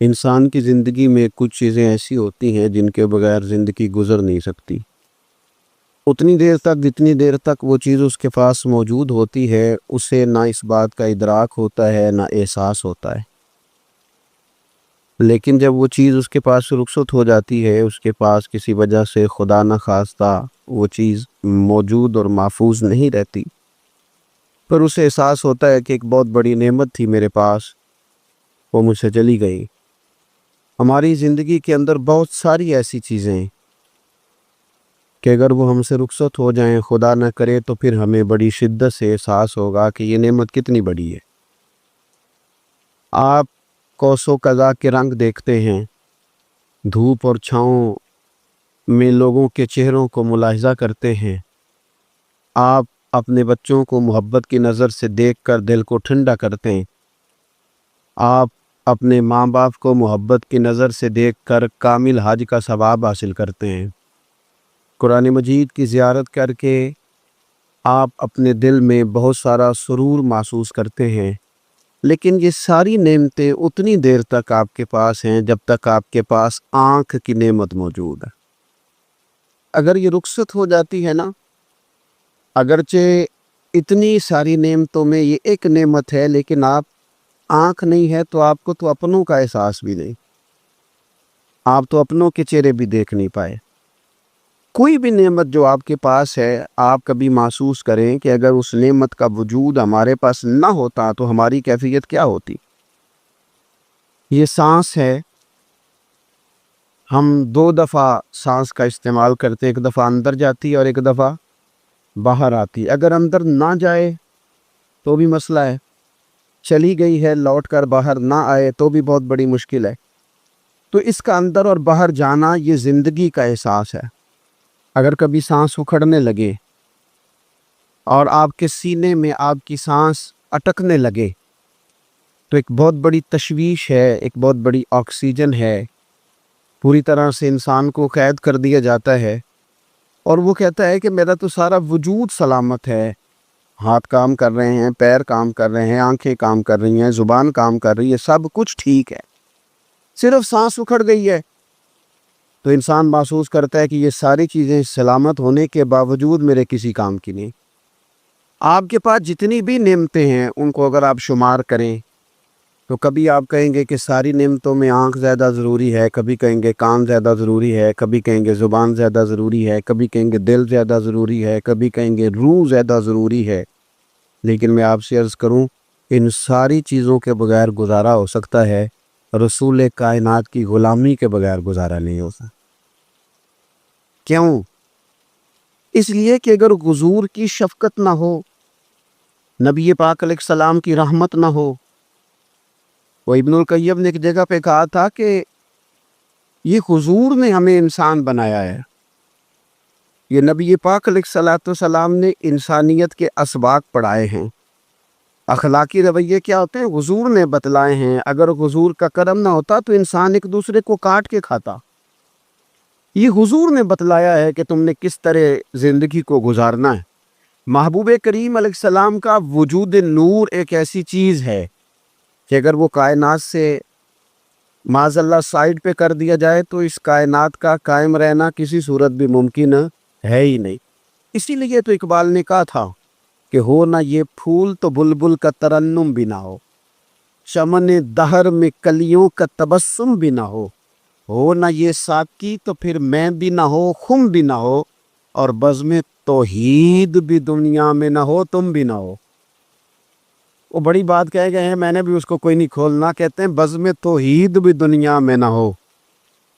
انسان کی زندگی میں کچھ چیزیں ایسی ہوتی ہیں جن کے بغیر زندگی گزر نہیں سکتی۔ اتنی دیر تک جتنی دیر تک وہ چیز اس کے پاس موجود ہوتی ہے اسے نہ اس بات کا ادراک ہوتا ہے نہ احساس ہوتا ہے، لیکن جب وہ چیز اس کے پاس رخصت ہو جاتی ہے، اس کے پاس کسی وجہ سے خدا نہ خواستہ وہ چیز موجود اور محفوظ نہیں رہتی، پر اسے احساس ہوتا ہے کہ ایک بہت بڑی نعمت تھی میرے پاس، وہ مجھ سے چلی گئی۔ ہماری زندگی کے اندر بہت ساری ایسی چیزیں ہیں کہ اگر وہ ہم سے رخصت ہو جائیں، خدا نہ کرے، تو پھر ہمیں بڑی شدت سے احساس ہوگا کہ یہ نعمت کتنی بڑی ہے۔ آپ قوس و قزح کے رنگ دیکھتے ہیں، دھوپ اور چھاؤں میں لوگوں کے چہروں کو ملاحظہ کرتے ہیں، آپ اپنے بچوں کو محبت کی نظر سے دیکھ کر دل کو ٹھنڈا کرتے ہیں، آپ اپنے ماں باپ کو محبت کی نظر سے دیکھ کر کامل حج کا ثواب حاصل کرتے ہیں، قرآن مجید کی زیارت کر کے آپ اپنے دل میں بہت سارا سرور محسوس کرتے ہیں، لیکن یہ ساری نعمتیں اتنی دیر تک آپ کے پاس ہیں جب تک آپ کے پاس آنکھ کی نعمت موجود ہے۔ اگر یہ رخصت ہو جاتی ہے نا، اگرچہ اتنی ساری نعمتوں میں یہ ایک نعمت ہے، لیکن آپ آنکھ نہیں ہے تو آپ کو تو اپنوں کا احساس بھی نہیں، آپ تو اپنوں کے چہرے بھی دیکھ نہیں پائے۔ کوئی بھی نعمت جو آپ کے پاس ہے، آپ کبھی محسوس کریں کہ اگر اس نعمت کا وجود ہمارے پاس نہ ہوتا تو ہماری کیفیت کیا ہوتی۔ یہ سانس ہے، ہم 2 دفعہ سانس کا استعمال کرتے، ایک دفعہ اندر جاتی ہے اور ایک دفعہ باہر آتی۔ اگر اندر نہ جائے تو بھی مسئلہ ہے، چلی گئی ہے لوٹ کر باہر نہ آئے تو بھی بہت بڑی مشکل ہے۔ تو اس کا اندر اور باہر جانا یہ زندگی کا احساس ہے۔ اگر کبھی سانس اکھڑنے لگے اور آپ کے سینے میں آپ کی سانس اٹکنے لگے تو ایک بہت بڑی تشویش ہے، ایک بہت بڑی آکسیجن ہے، پوری طرح سے انسان کو قید کر دیا جاتا ہے، اور وہ کہتا ہے کہ میرا تو سارا وجود سلامت ہے، ہاتھ کام کر رہے ہیں، پیر کام کر رہے ہیں، آنکھیں کام کر رہی ہیں، زبان کام کر رہی ہے، سب کچھ ٹھیک ہے، صرف سانس اکھڑ گئی ہے۔ تو انسان محسوس کرتا ہے کہ یہ ساری چیزیں سلامت ہونے کے باوجود میرے کسی کام کی نہیں۔ آپ کے پاس جتنی بھی نعمتیں ہیں ان کو اگر آپ شمار کریں تو کبھی آپ کہیں گے کہ ساری نعمتوں میں آنکھ زیادہ ضروری ہے، کبھی کہیں گے کان زیادہ ضروری ہے، کبھی کہیں گے زبان زیادہ ضروری ہے، کبھی کہیں گے دل زیادہ ضروری ہے، کبھی کہیں گے روح زیادہ ضروری ہے، لیکن میں آپ سے عرض کروں ان ساری چیزوں کے بغیر گزارا ہو سکتا ہے، رسول کائنات کی غلامی کے بغیر گزارا نہیں ہو سکتا۔ کیوں؟ اس لیے کہ اگر حضور کی شفقت نہ ہو، نبی پاک علیہ السلام کی رحمت نہ ہو، وہ ابن القیم نے ایک جگہ پہ کہا تھا کہ یہ حضور نے ہمیں انسان بنایا ہے، یہ نبی پاک علیہ السلام نے انسانیت کے اسباق پڑھائے ہیں، اخلاقی رویے کیا ہوتے ہیں حضور نے بتلائے ہیں، اگر حضور کا کرم نہ ہوتا تو انسان ایک دوسرے کو کاٹ کے کھاتا۔ یہ حضور نے بتلایا ہے کہ تم نے کس طرح زندگی کو گزارنا ہے۔ محبوب کریم علیہ السلام کا وجود نور ایک ایسی چیز ہے کہ اگر وہ کائنات سے معاذ اللہ سائڈ پہ کر دیا جائے تو اس کائنات کا قائم رہنا کسی صورت بھی ممکن ہے ہی نہیں۔ اسی لیے تو اقبال نے کہا تھا کہ ہو نہ یہ پھول تو بلبل کا ترنم بھی نہ ہو، چمن دہر میں کلیوں کا تبسم بھی نہ ہو نہ یہ ساقی تو پھر میں بھی نہ ہو، خم بھی نہ ہو، اور بزم توحید بھی دنیا میں نہ ہو، تم بھی نہ ہو۔ وہ بڑی بات کہہ گئے ہیں، میں نے بھی اس کو کوئی نہیں کھولنا، کہتے ہیں بزم توحید بھی دنیا میں نہ ہو،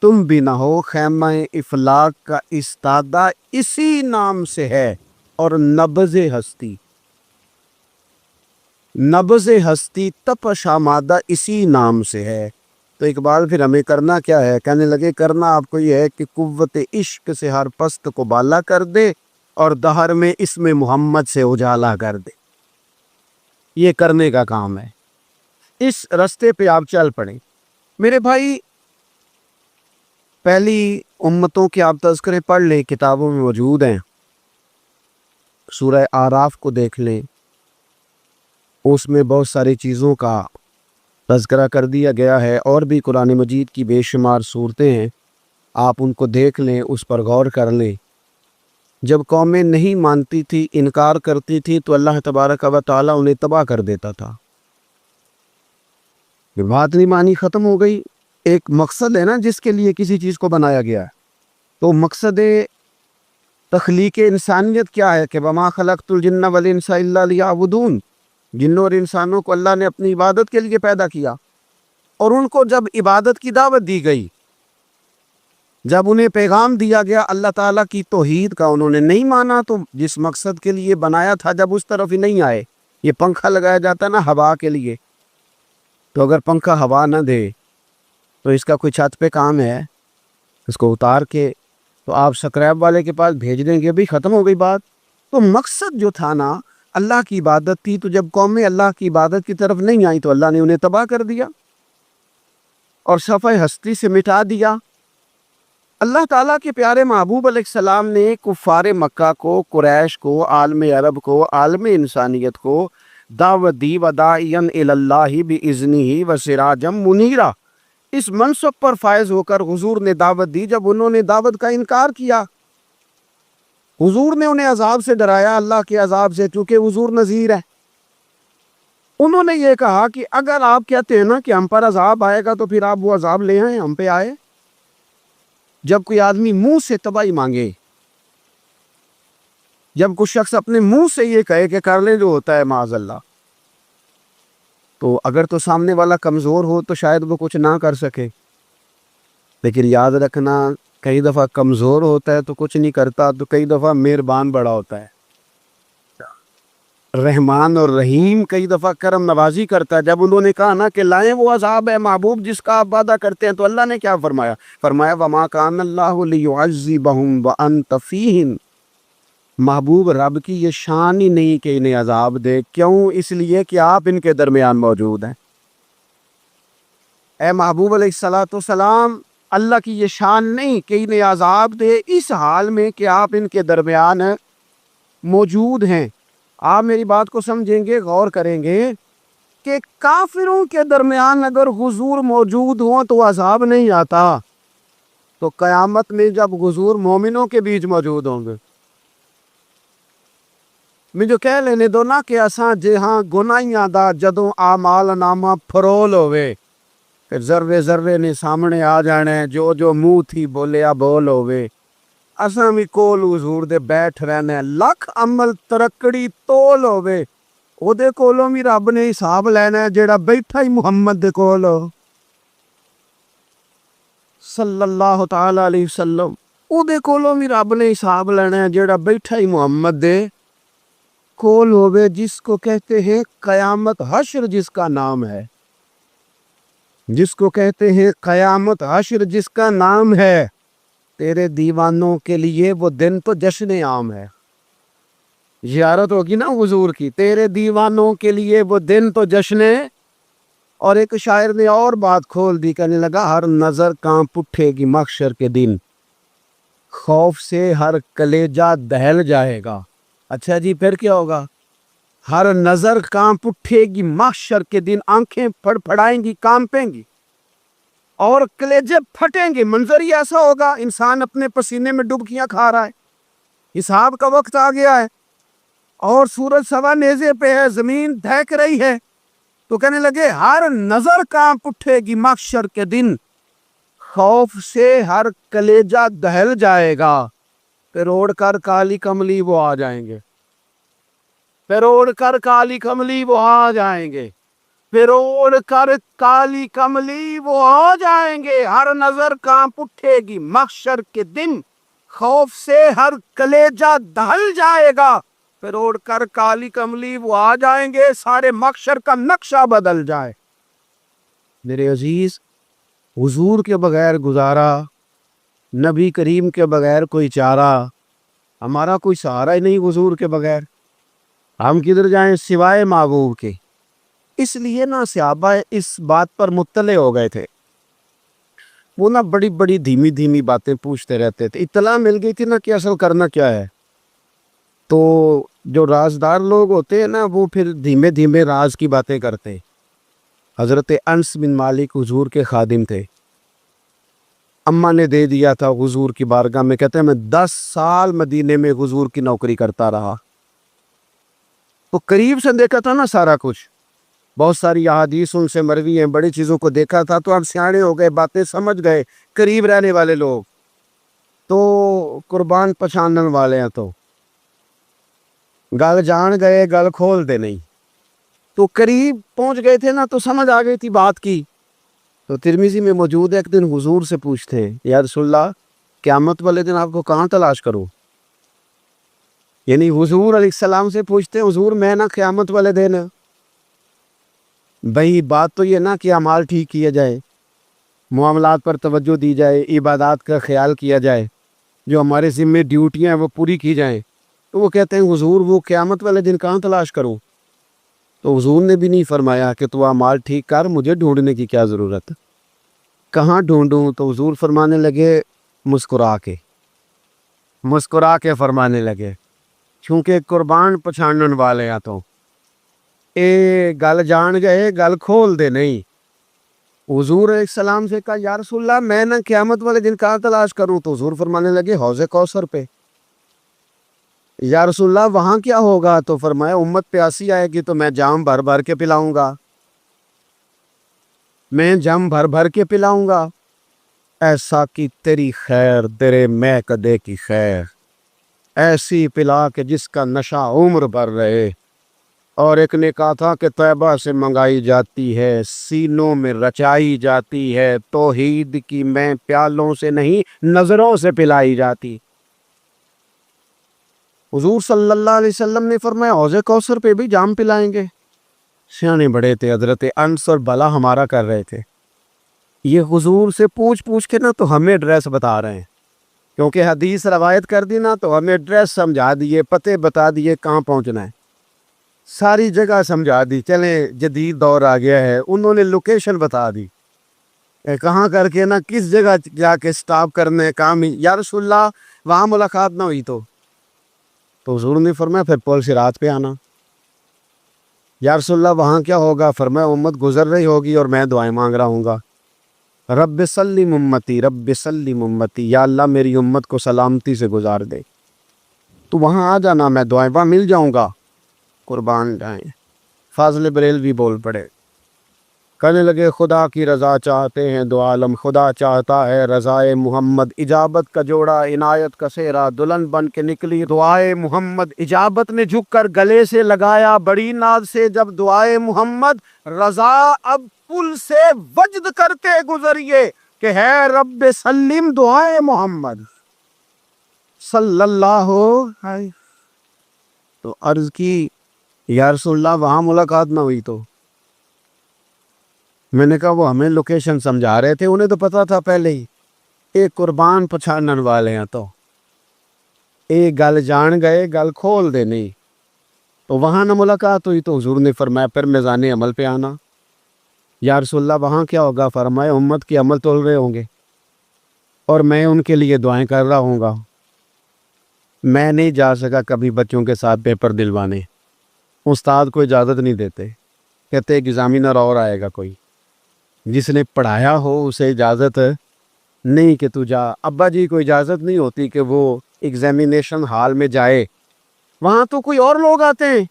تم بھی نہ ہو، خیمہ افلاک کا استادہ اسی نام سے ہے، اور نبض ہستی تپش آمادہ اسی نام سے ہے۔ تو اقبال پھر ہمیں کرنا کیا ہے؟ کہنے لگے کرنا آپ کو یہ ہے کہ قوت عشق سے ہر پست کو بالا کر دے اور دہر میں اسم محمد سے اجالا کر دے۔ یہ کرنے کا کام ہے، اس رستے پہ آپ چل پڑیں۔ میرے بھائی، پہلی امتوں کے آپ تذکرے پڑھ لیں، کتابوں میں موجود ہیں، سورہ اعراف کو دیکھ لیں، اس میں بہت ساری چیزوں کا تذکرہ کر دیا گیا ہے، اور بھی قرآن مجید کی بے شمار صورتیں ہیں، آپ ان کو دیکھ لیں، اس پر غور کر لیں۔ جب قومیں نہیں مانتی تھی، انکار کرتی تھی، تو اللہ تبارک و تعالیٰ انہیں تباہ کر دیتا تھا۔ بات نہیں مانی، ختم ہو گئی۔ ایک مقصد ہے نا جس کے لیے کسی چیز کو بنایا گیا ہے، تو مقصد تخلیق انسانیت کیا ہے کہ وما خلقت الجن والانس الا لیعبدون، جنوں اور انسانوں کو اللہ نے اپنی عبادت کے لیے پیدا کیا، اور ان کو جب عبادت کی دعوت دی گئی، جب انہیں پیغام دیا گیا اللہ تعالیٰ کی توحید کا، انہوں نے نہیں مانا، تو جس مقصد کے لیے بنایا تھا جب اس طرف ہی نہیں آئے۔ یہ پنکھا لگایا جاتا ہے نا ہوا کے لیے، تو اگر پنکھا ہوا نہ دے تو اس کا کوئی چھت پہ کام ہے، اس کو اتار کے تو آپ سکریپ والے کے پاس بھیج دیں گے، بھی ختم ہو گئی بات۔ تو مقصد جو تھا نا اللہ کی عبادت تھی، تو جب قومیں اللہ کی عبادت کی طرف نہیں آئیں تو اللہ نے انہیں تباہ کر دیا اور صفحہ ہستی سے مٹا دیا۔ اللہ تعالیٰ کے پیارے محبوب علیہ السلام نے کفار مکہ کو، قریش کو، عالم عرب کو، عالم انسانیت کو دعوت دی، وداعیا الی اللہ باذنہ وسراجا منیرا۔ اس منصب پر فائز ہو کر حضور نے دعوت دی۔ جب انہوں نے دعوت کا انکار کیا، حضور نے انہیں عذاب سے ڈرایا، اللہ کے عذاب سے، کیونکہ حضور نذیر ہے۔ انہوں نے یہ کہا کہ اگر آپ کہتے ہیں نا کہ ہم پر عذاب آئے گا تو پھر آپ وہ عذاب لے آئیں، ہم پہ آئے۔ جب کوئی آدمی منہ سے تباہی مانگے، جب کوئی شخص اپنے منہ سے یہ کہے کہ کر لیں جو ہوتا ہے معاذ اللہ، تو اگر تو سامنے والا کمزور ہو تو شاید وہ کچھ نہ کر سکے، لیکن یاد رکھنا کئی دفعہ کمزور ہوتا ہے تو کچھ نہیں کرتا، تو کئی دفعہ مہربان بڑا ہوتا ہے، رحمان اور رحیم کئی دفعہ کرم نوازی کرتا ہے۔ جب انہوں نے کہا نا کہ لائیں وہ عذاب ہے محبوب جس کا آپ وعدہ کرتے ہیں، تو اللہ نے کیا فرمایا؟ فرمایا وما کان اللہ لیعذبہم وانت فیہم۔ محبوب رب کی یہ شان ہی نہیں کہ انہیں عذاب دے، کیوں؟ اس لیے کہ آپ ان کے درمیان موجود ہیں۔ اے محبوب علیہ السلام، اللہ کی یہ شان نہیں کہ انہیں عذاب دے اس حال میں کہ آپ ان کے درمیان موجود ہیں۔ آپ میری بات کو سمجھیں گے، غور کریں گے کہ کافروں کے درمیان اگر حضور موجود ہوں تو عذاب نہیں آتا، تو قیامت میں جب حضور مومنوں کے بیچ موجود ہوں گے، میں جو کہہ لینے دو نا کہ اساں جہاں گناہیاں دا جدوں اعمال نامہ فرول ہوئے، پھر ذرے ذرے نے سامنے آ جانے، جو جو منہ تھی بولیا بول ہوئے، اساں بھی کول حضور دے بیٹھ رہنے، لکھ عمل ترکڑی تول ہوئے، او دے کولوں بھی رب نے حساب لینا ہے جیڑا بیٹھا ہی محمد دے کول ہو صلی اللہ تعالی علیہ وسلم، او دے کولوں بھی رب نے حساب لینا ہے جیڑا بیٹھا ہی محمد دے کول ہوئے، جس کو کہتے ہیں قیامت حشر، جس کا نام ہے، جس کو کہتے ہیں قیامت حشر، جس کا نام ہے۔ تیرے دیوانوں کے لیے وہ دن تو جشن عام ہے، زیارت ہوگی نا حضور کی، تیرے دیوانوں کے لیے وہ دن تو جشن ہے۔ اور ایک شاعر نے اور بات کھول دی، کہنے لگا ہر نظر کانپ اٹھے گی محشر کے دن، خوف سے ہر کلیجہ دہل جائے گا۔ اچھا جی، پھر کیا ہوگا؟ ہر نظر کانپ اٹھے گی محشر کے دن، آنکھیں پھڑ پھڑائیں گی، کانپیں گی اور کلیجے پھٹیں گے۔ منظر ہی ایسا ہوگا، انسان اپنے پسینے میں ڈبکیاں کھا رہا ہے، حساب کا وقت آ گیا ہے اور سورج سوا نیزے پہ ہے، زمین دھک رہی ہے، تو کہنے لگے ہر نظر کانپ اٹھے گی محشر کے دن، خوف سے ہر کلیجہ دہل جائے گا، پھر اوڑھ کر کالی کملی وہ آ جائیں گے، پھر اوڑھ کر کالی کملی وہ آ جائیں گے، پھر اوڑھ کر کالی کملی وہ آ جائیں گے، ہر نظر کانپ اٹھے گی محشر کے دن، خوف سے ہر کلیجہ دہل جائے گا، پھر اوڑھ کر کالی کملی وہ آ جائیں گے، سارے محشر کا نقشہ بدل جائے۔ میرے عزیز، حضور کے بغیر گزارا، نبی کریم کے بغیر کوئی چارہ، ہمارا کوئی سہارا ہی نہیں حضور کے بغیر، ہم کدھر جائیں سوائے محبوب کے۔ اس لیے نا صحابہ اس بات پر مطلع ہو گئے تھے، وہ نا بڑی بڑی دھیمی دھیمی باتیں پوچھتے رہتے تھے، اطلاع مل گئی تھی نا کہ اصل کرنا کیا ہے۔ تو جو رازدار لوگ ہوتے ہیں نا، وہ پھر دھیمے دھیمے راز کی باتیں کرتے ہیں، حضرت انس بن مالک حضور کے خادم تھے، اماں نے دے دیا تھا حضور کی بارگاہ میں، کہتے ہیں میں 10 سال مدینے میں حضور کی نوکری کرتا رہا، تو قریب سے دیکھا تھا نا سارا کچھ، بہت ساری احادیث ان سے مروی ہیں، بڑی چیزوں کو دیکھا تھا، تو اب سیانے ہو گئے، باتیں سمجھ گئے، قریب رہنے والے لوگ تو قربان پچھانن والے ہیں، تو گل جان گئے گل کھول دے نہیں، تو قریب پہنچ گئے تھے نا، تو سمجھ آ گئی تھی بات کی۔ تو ترمذی میں موجود ہے، ایک دن حضور سے پوچھتے ہیں یا رسول اللہ قیامت والے دن آپ کو کہاں تلاش کروں؟ یعنی حضور علیہ السلام سے پوچھتے ہیں حضور میں نا قیامت والے دن، بھئی بات تو یہ نا کہ اعمال ٹھیک کیا جائے، معاملات پر توجہ دی جائے، عبادات کا خیال کیا جائے، جو ہمارے ذمہ ڈیوٹیاں ہیں وہ پوری کی جائیں، تو وہ کہتے ہیں حضور وہ قیامت والے دن کہاں تلاش کروں؟ تو حضور نے بھی نہیں فرمایا کہ تو اعمال ٹھیک کر، مجھے ڈھونڈنے کی کیا ضرورت، کہاں ڈھونڈوں؟ تو حضور فرمانے لگے مسکرا کے فرمانے لگے، چونکہ قربان پچھانن والے ہیں، تو اے گل جان گئے گل کھول دے نہیں۔ حضور علیہ السلام سے کہا یا رسول اللہ میں نہ قیامت والے دن کہاں تلاش کروں؟ تو حضور فرمانے لگے حوض کوثر پہ۔ یا رسول اللہ وہاں کیا ہوگا؟ تو فرمایا امت پیاسی آئے گی تو میں جام بھر بھر کے پلاؤں گا، میں جام بھر بھر کے پلاؤں گا، ایسا کہ تیری خیر تیرے میں کدے کی خیر، ایسی پلا کہ جس کا نشہ عمر بھر رہے۔ اور ایک نے کہا تھا کہ طیبہ سے منگائی جاتی ہے، سینوں میں رچائی جاتی ہے، توحید کی میں پیالوں سے نہیں نظروں سے پلائی جاتی۔ حضور صلی اللہ علیہ وسلم نے فرمایا حوض کوثر پہ بھی جام پلائیں گے؟ سیانے بڑے تھے حضرت انس، اور بلا ہمارا کر رہے تھے، یہ حضور سے پوچھ کے نا تو ہمیں ایڈریس بتا رہے ہیں، کیونکہ حدیث روایت کر دی نا تو ہمیں ایڈریس سمجھا دیے، پتے بتا دیے کہاں پہنچنا ہے، ساری جگہ سمجھا دی، چلیں جدید دور آ گیا ہے، انہوں نے لوکیشن بتا دی کہاں کر کے نا کس جگہ جا کے سٹاپ کرنے کام ہی۔ یا رسول اللہ وہاں ملاقات نہ ہوئی تو حضور نے فرمایا پھر پل صراط پہ آنا۔ یا رسول اللہ وہاں کیا ہوگا؟ فرمایا امت گزر رہی ہوگی اور میں دعائیں مانگ رہا ہوں گا، رب سلم امتی رب سلم امتی، یا اللہ میری امت کو سلامتی سے گزار دے، تو وہاں آ جانا، میں دعائیں وہاں مل جاؤں گا، قربان جائیں۔ فاضل بریلوی بول پڑے، کہنے لگے خدا کی رضا چاہتے ہیں دو عالم، خدا چاہتا ہے رضائے محمد، اجابت کا جوڑا عنایت کا سہرا، دلہن بن کے نکلی دعائے محمد، اجابت نے جھک کر گلے سے لگایا بڑی ناز سے جب دعائے محمد، رضا اب پل سے وجد کر کے گزریے کہ ہے رب سلم دعائے محمد صلی اللہ علیہ۔ تو عرض کی یا رسول اللہ وہاں ملاقات نہ ہوئی تو؟ میں نے کہا وہ ہمیں لوکیشن سمجھا رہے تھے، انہیں تو پتا تھا پہلے ہی، ایک قربان پچھانن والے ہیں، تو ایک گل جان گئے گل کھول دے نہیں، تو وہاں نہ ملاقات ہوئی تو حضور نے فرمایا پھر میزان عمل پہ آنا۔ یا رسول اللہ وہاں کیا ہوگا؟ فرمایا امت کے عمل تول رہے ہوں گے اور میں ان کے لیے دعائیں کر رہا ہوں گا۔ میں نہیں جا سکا کبھی بچوں کے ساتھ پیپر دلوانے، استاد کو اجازت نہیں دیتے، کہتے ایگزامینر اور آئے گا کوئی، جس نے پڑھایا ہو اسے اجازت نہیں کہ تو جا۔ ابا جی کو اجازت نہیں ہوتی کہ وہ ایگزامینیشن ہال میں جائے، وہاں تو کوئی اور لوگ آتے ہیں۔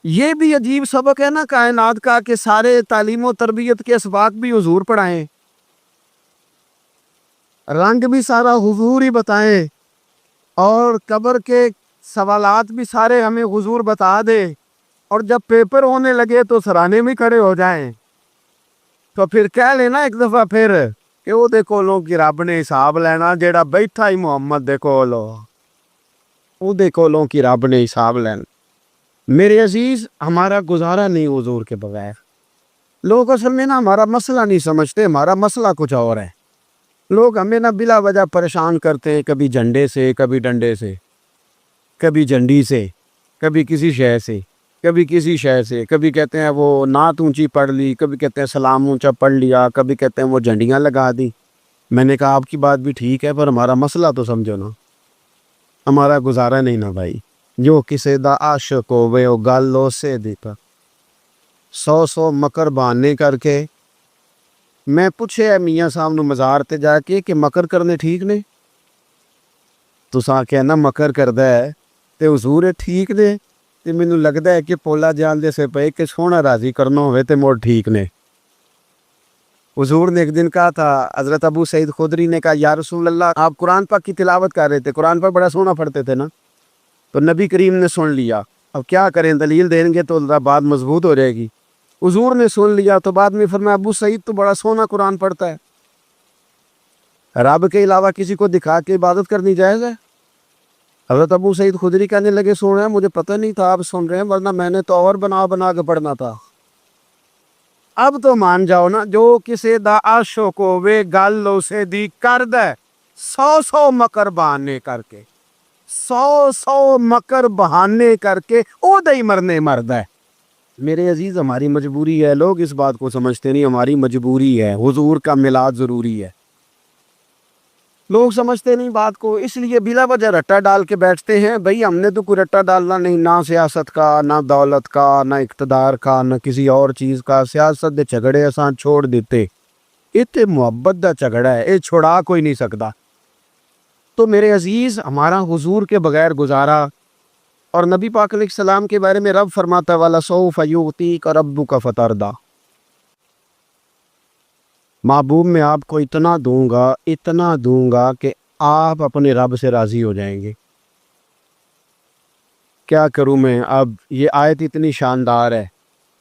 یہ بھی عجیب سبق ہے نا کائنات کا کہ سارے تعلیم و تربیت کے اسباق بھی حضور پڑھائیں، رنگ بھی سارا حضور ہی بتائیں، اور قبر کے سوالات بھی سارے ہمیں حضور بتا دے، اور جب پیپر ہونے لگے تو سرانے میں کھڑے ہو جائیں، تو پھر کہہ لینا ایک دفعہ پھر کہ وہ دے کولوں کی رب نے حساب لینا، جیڑا بیٹھا ہی محمد دے کولوں، وہ دے کولوں کی رب نے حساب لینا۔ میرے عزیز ہمارا گزارا نہیں حضور کے بغیر۔ لوگ اصل میں نا ہمارا مسئلہ نہیں سمجھتے، ہمارا مسئلہ کچھ اور ہے۔ لوگ ہمیں نا بلا وجہ پریشان کرتے ہیں، کبھی جھنڈے سے، کبھی ڈنڈے سے، کبھی جھنڈی سے، کبھی کسی شے سے، کبھی کسی شے سے، کبھی کہتے ہیں وہ نعت اونچی پڑھ لی، کبھی کہتے ہیں سلام اونچا پڑھ لیا، کبھی کہتے ہیں وہ جھنڈیاں لگا دی۔ میں نے کہا آپ کی بات بھی ٹھیک ہے، پر ہمارا مسئلہ تو سمجھو نا، ہمارا گزارا نہیں نا بھائی۔ جو کسے دا عاشق ہووے او گل اسے دی پر، 100 مکر بہانے کر کے میں پوچھے میاں صاحب نو مزار تے جا کے کہ مکر کرنے ٹھیک نے؟ تساں کہنا مکر کردا ہے تے حضور ٹھیک نے؟ تے مینوں لگدا ہے کہ پولا جان دے سے پئے کہ سونا راضی کرنا ہوئے تے موڑ ٹھیک نے۔ حضور نے ایک دن کہا تھا، حضرت ابو سعید خدری نے کہا یا رسول اللہ آپ قرآن پاک کی تلاوت کر رہے تھے، قرآن پاک بڑا سونا پڑھتے تھے نا، تو نبی کریم نے سن لیا، اب کیا کریں دلیل دیں گے تو بات مضبوط ہو جائے گی۔ حضور نے سن لیا تو بعد میں فرمایا ابو سعید تو بڑا سونا قرآن پڑھتا ہے، رب کے علاوہ کسی کو دکھا کے عبادت کرنی جائز ہے؟ حضرت ابو سعید خدری کہنے لگے سن رہے ہیں، مجھے پتہ نہیں تھا آپ سن رہے ہیں، ورنہ میں نے تو اور بنا بنا کے پڑھنا تھا۔ اب تو مان جاؤ نا، جو کسی دا عاشق ہوے گل اسے دی کرد ہے 100 مکر بہانے کر کے، 100 مکر بہانے کر کے او دے مرنے مرد ہے۔ میرے عزیز ہماری مجبوری ہے، لوگ اس بات کو سمجھتے نہیں، ہماری مجبوری ہے، حضور کا میلاد ضروری ہے، لوگ سمجھتے نہیں بات کو، اس لیے بلا وجہ رٹا ڈال کے بیٹھتے ہیں۔ بھئی ہم نے تو کوئی رٹا ڈالنا نہیں، نہ سیاست کا، نہ دولت کا، نہ اقتدار کا، نہ کسی اور چیز کا۔ سیاست دے جھگڑے اساں چھوڑ دیتے، یہ تے محبت دا جھگڑا ہے، یہ چھوڑا کوئی نہیں سکتا۔ تو میرے عزیز ہمارا حضور کے بغیر گزارا، اور نبی پاک علیہ السلام کے بارے میں رب فرماتا ہے وَلَسَوْفَ يُعْطِيكَ رَبُّكَ فَتَرْضَىٰ، محبوب میں آپ کو اتنا دوں گا کہ آپ اپنے رب سے راضی ہو جائیں گے۔ کیا کروں میں اب، یہ آیت اتنی شاندار ہے۔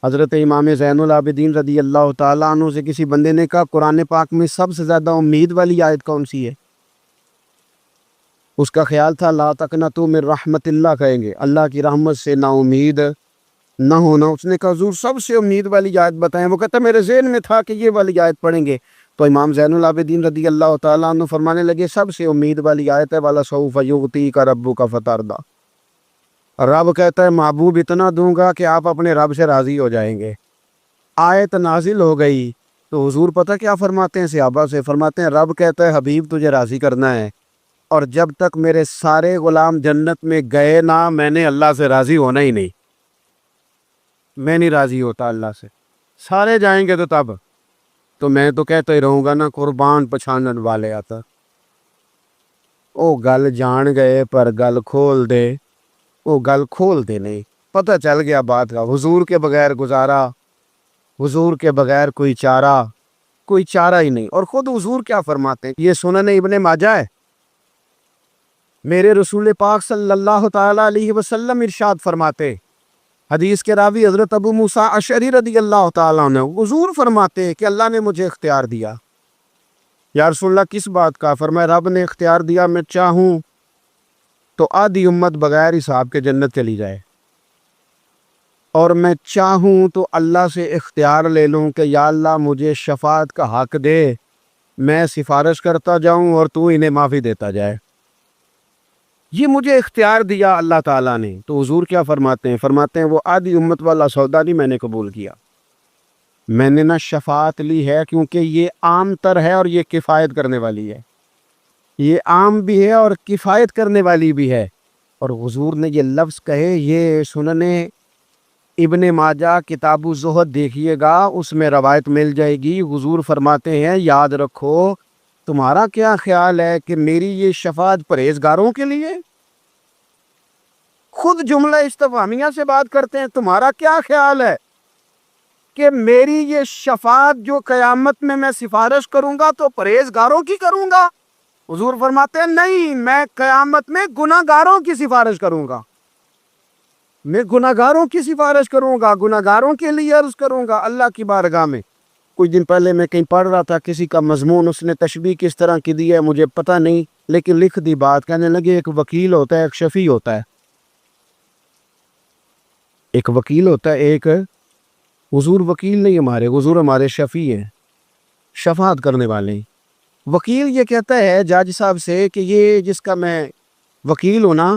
حضرت امام زین العابدین رضی اللہ تعالیٰ عنہ سے کسی بندے نے کہا قرآن پاک میں سب سے زیادہ امید والی آیت کون سی ہے؟ اس کا خیال تھا لا تقنطوا من رحمت اللہ کہیں گے، اللہ کی رحمت سے نا امید نہ ہونا۔ اس نے کہا حضور سب سے امید والی آیت بتائیں، وہ کہتا میرے ذہن میں تھا کہ یہ والی آیت پڑھیں گے۔ تو امام زین العابدین رضی اللہ تعالیٰ عنہ فرمانے لگے سب سے امید والی آیت ہے وَلَسَوْفَ يُعْطِيكَ رَبُّكَ فَتَرْضَىٰ، رب کہتا ہے محبوب اتنا دوں گا کہ آپ اپنے رب سے راضی ہو جائیں گے۔ آیت نازل ہو گئی تو حضور پتہ کیا فرماتے ہیں صحابہ سے؟ فرماتے ہیں رب کہتا ہے حبیب تجھے راضی کرنا ہے، اور جب تک میرے سارے غلام جنت میں گئے نہ میں نے اللہ سے راضی ہونا ہی نہیں، میں نہیں راضی ہوتا اللہ سے، سارے جائیں گے تو تب تو میں تو کہتا ہی رہوں گا نا قربان پچھانن والے آتا، او گل جان گئے پر گل کھول دے، وہ گل کھول دے نہیں، پتہ چل گیا بات کا۔ حضور کے بغیر گزارا، حضور کے بغیر کوئی چارہ ہی نہیں۔ اور خود حضور کیا فرماتے ہیں، یہ سنن ابن ماجہ ہے، میرے رسول پاک صلی اللہ تعالیٰ علیہ وسلم ارشاد فرماتے، حدیث کے راوی حضرت ابو موسیٰ اشعری رضی اللہ تعالیٰ عنہ، حضور فرماتے کہ اللہ نے مجھے اختیار دیا۔ یا رسول اللہ کس بات کا؟ فرمایا رب نے اختیار دیا میں چاہوں تو آدھی امت بغیر حساب کے جنت چلی جائے، اور میں چاہوں تو اللہ سے اختیار لے لوں کہ یا اللہ مجھے شفاعت کا حق دے، میں سفارش کرتا جاؤں اور تو انہیں معافی دیتا جائے، یہ مجھے اختیار دیا اللہ تعالیٰ نے۔ تو حضور کیا فرماتے ہیں؟ فرماتے ہیں وہ آدھی امت والا سودا نہیں میں نے قبول کیا، میں نے نہ شفاعت لی ہے کیونکہ یہ عام تر ہے اور یہ کفایت کرنے والی ہے، یہ عام بھی ہے اور کفایت کرنے والی بھی ہے۔ اور حضور نے یہ لفظ کہے، یہ سنن ابن ماجہ کتاب الزہد دیکھیے گا، اس میں روایت مل جائے گی۔ حضور فرماتے ہیں یاد رکھو تمہارا کیا خیال ہے کہ میری یہ شفاعت پرہیزگاروں کے لیے؟ خود جملہ استفہامیہ سے بات کرتے ہیں، تمہارا کیا خیال ہے کہ میری یہ شفاعت جو قیامت میں سفارش کروں گا تو پرہیزگاروں کی کروں گا؟ حضور فرماتے ہیں نہیں، میں قیامت میں گناہ گاروں کی سفارش کروں گا، میں گناہ گاروں کی سفارش کروں گا، گناہ گاروں کے لیے عرض کروں گا اللہ کی بارگاہ میں۔ کچھ دن پہلے میں کہیں پڑھ رہا تھا کسی کا مضمون، اس نے تشبیہ کس طرح کی دی ہے مجھے پتہ نہیں، لیکن لکھ دی بات، کہنے لگے ایک وکیل ہوتا ہے ایک شفیع ہوتا ہے، ایک وکیل ہوتا ہے ایک، حضور وکیل نہیں ہمارے، حضور ہمارے شفیع ہیں، شفاعت کرنے والے ہیں۔ وکیل یہ کہتا ہے جج صاحب سے کہ یہ جس کا میں وکیل ہوں نا،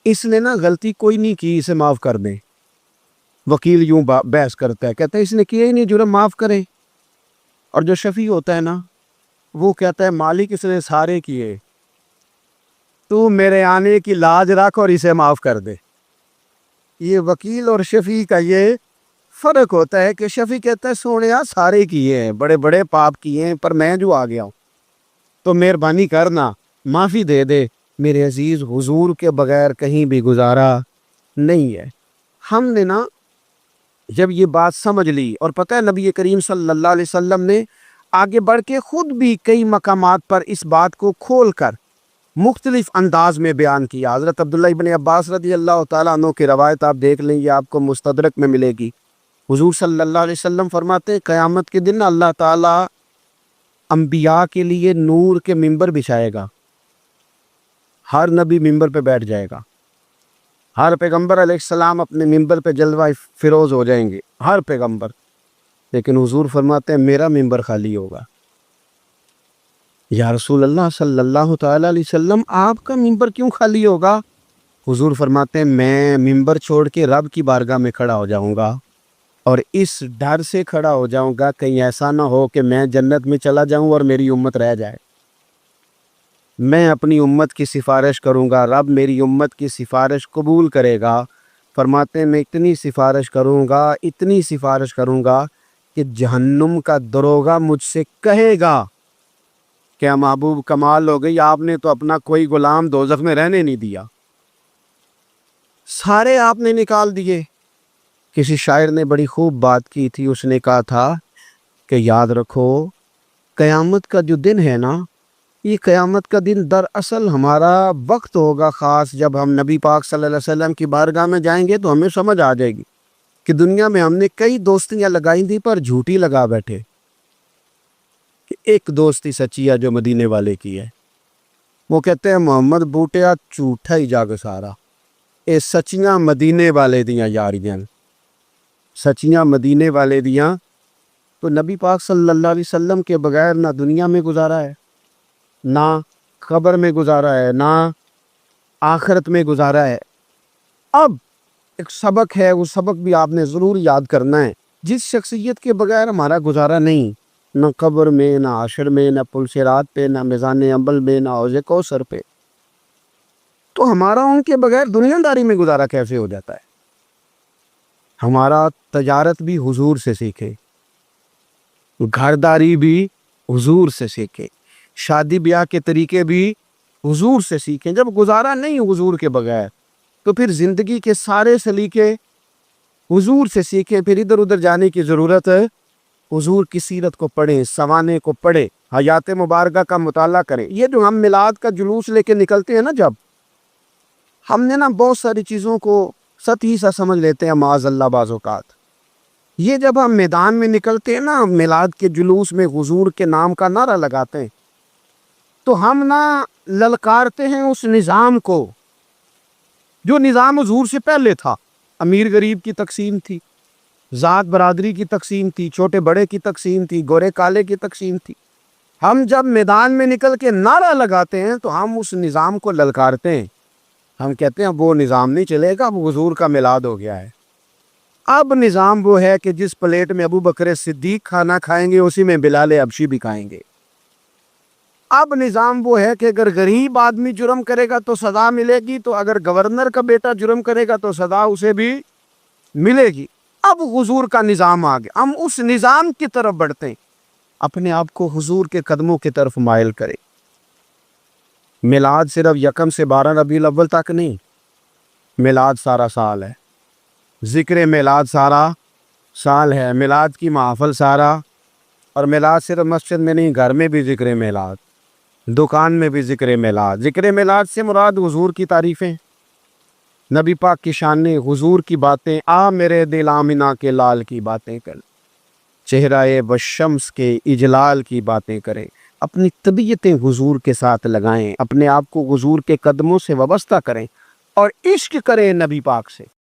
اس نے نا غلطی کوئی نہیں کی، اسے معاف کر دیں۔ وکیل یوں بحث کرتا ہے، کہتا ہے اس نے کیا ہی نہیں، جرم معاف کریں۔ اور جو شفیع ہوتا ہے نا وہ کہتا ہے مالک اس نے سارے کیے، تو میرے آنے کی لاج رکھ اور اسے معاف کر دے۔ یہ وکیل اور شفیع کا یہ فرق ہوتا ہے کہ شفیع کہتا ہے سونیا سارے کیے ہیں، بڑے بڑے پاپ کیے ہیں، پر میں جو آ گیا ہوں تو مہربانی کرنا معافی دے دے۔ میرے عزیز، حضور کے بغیر کہیں بھی گزارا نہیں ہے۔ ہم نے نا جب یہ بات سمجھ لی، اور پتہ ہے نبی کریم صلی اللہ علیہ وسلم نے آگے بڑھ کے خود بھی کئی مقامات پر اس بات کو کھول کر مختلف انداز میں بیان کیا۔ حضرت عبداللہ ابن عباس رضی اللہ تعالیٰ عنہ کی روایت آپ دیکھ لیں، یہ آپ کو مستدرک میں ملے گی۔ حضور صلی اللہ علیہ وسلم فرماتے ہیں قیامت کے دن اللہ تعالیٰ انبیاء کے لیے نور کے ممبر بچھائے گا، ہر نبی ممبر پہ بیٹھ جائے گا، ہر پیغمبر علیہ السلام اپنے ممبر پہ جلوہ فروز ہو جائیں گے، ہر پیغمبر۔ لیکن حضور فرماتے ہیں میرا ممبر خالی ہوگا۔ یا رسول اللہ صلی اللہ تعالیٰ علیہ وسلم، آپ کا ممبر کیوں خالی ہوگا؟ حضور فرماتے ہیں میں ممبر چھوڑ کے رب کی بارگاہ میں کھڑا ہو جاؤں گا، اور اس ڈر سے کھڑا ہو جاؤں گا کہیں ایسا نہ ہو کہ میں جنت میں چلا جاؤں اور میری امت رہ جائے۔ میں اپنی امت کی سفارش کروں گا، رب میری امت کی سفارش قبول کرے گا۔ فرماتے ہیں میں اتنی سفارش کروں گا، اتنی سفارش کروں گا کہ جہنم کا دروغہ مجھ سے کہے گا کیا محبوب کمال ہو گئی، آپ نے تو اپنا کوئی غلام دوزخ میں رہنے نہیں دیا، سارے آپ نے نکال دیے۔ کسی شاعر نے بڑی خوب بات کی تھی، اس نے کہا تھا کہ یاد رکھو قیامت کا جو دن ہے نا، یہ قیامت کا دن دراصل ہمارا وقت ہوگا خاص، جب ہم نبی پاک صلی اللہ علیہ وسلم کی بارگاہ میں جائیں گے تو ہمیں سمجھ آ جائے گی کہ دنیا میں ہم نے کئی دوستیاں لگائی تھی پر جھوٹی لگا بیٹھے، کہ ایک دوستی سچی ہے جو مدینے والے کی ہے۔ وہ کہتے ہیں محمد بوٹیا جھوٹا ہی جاگ سارا، اے سچیاں مدینے والے دیاں یاریاں، سچیاں مدینے والے دیاں۔ تو نبی پاک صلی اللہ علیہ وسلم کے بغیر نہ دنیا میں گزارا ہے، نہ قبر میں گزارا ہے، نہ آخرت میں گزارا ہے۔ اب ایک سبق ہے، وہ سبق بھی آپ نے ضرور یاد کرنا ہے۔ جس شخصیت کے بغیر ہمارا گزارا نہیں، نہ قبر میں، نہ عشر میں، نہ پل صراط پہ، نہ میزان عمل میں، نہ حوض کوثر پہ، تو ہمارا ان کے بغیر دنیا داری میں گزارا کیسے ہو جاتا ہے؟ ہمارا تجارت بھی حضور سے سیکھے، گھرداری بھی حضور سے سیکھے، شادی بیاہ کے طریقے بھی حضور سے سیکھیں۔ جب گزارا نہیں حضور کے بغیر تو پھر زندگی کے سارے سلیقے حضور سے سیکھیں۔ پھر ادھر ادھر جانے کی ضرورت ہے، حضور کی سیرت کو پڑھیں، سوانے کو پڑھیں، حیات مبارکہ کا مطالعہ کریں۔ یہ جو ہم میلاد کا جلوس لے کے نکلتے ہیں نا، جب ہم نے نا بہت ساری چیزوں کو سطحی سا سمجھ لیتے ہیں معاذ اللہ بعض اوقات۔ یہ جب ہم میدان میں نکلتے ہیں نا، میلاد کے جلوس میں حضور کے نام کا نعرہ لگاتے ہیں، تو ہم نا للکارتے ہیں اس نظام کو جو نظام حضور سے پہلے تھا۔ امیر غریب کی تقسیم تھی، ذات برادری کی تقسیم تھی، چھوٹے بڑے کی تقسیم تھی، گورے کالے کی تقسیم تھی۔ ہم جب میدان میں نکل کے نعرہ لگاتے ہیں تو ہم اس نظام کو للکارتے ہیں، ہم کہتے ہیں وہ نظام نہیں چلے گا، اب حضور کا میلاد ہو گیا ہے۔ اب نظام وہ ہے کہ جس پلیٹ میں ابو بکر صدیق کھانا کھائیں گے اسی میں بلال حبشی بھی کھائیں گے۔ اب نظام وہ ہے کہ اگر غریب آدمی جرم کرے گا تو سزا ملے گی، تو اگر گورنر کا بیٹا جرم کرے گا تو سزا اسے بھی ملے گی۔ اب حضور کا نظام آ گیا، ہم اس نظام کی طرف بڑھتے ہیں، اپنے آپ کو حضور کے قدموں کی طرف مائل کریں۔ میلاد صرف 1 سے 12 ربیع الاول تک نہیں، میلاد سارا سال ہے، ذکر میلاد سارا سال ہے، میلاد کی محفل سارا، اور میلاد صرف مسجد میں نہیں، گھر میں بھی ذکر میلاد، دکان میں بھی ذکر میلاد۔ ذکر میلاد سے مراد حضور کی تعریفیں، نبی پاک کی شانیں، حضور کی باتیں، آ میرے دل آمنہ کے لال کی باتیں کر، چہرہ بشمس کے اجلال کی باتیں کریں، اپنی طبیعتیں حضور کے ساتھ لگائیں، اپنے آپ کو حضور کے قدموں سے وابستہ کریں اور عشق کریں نبی پاک سے۔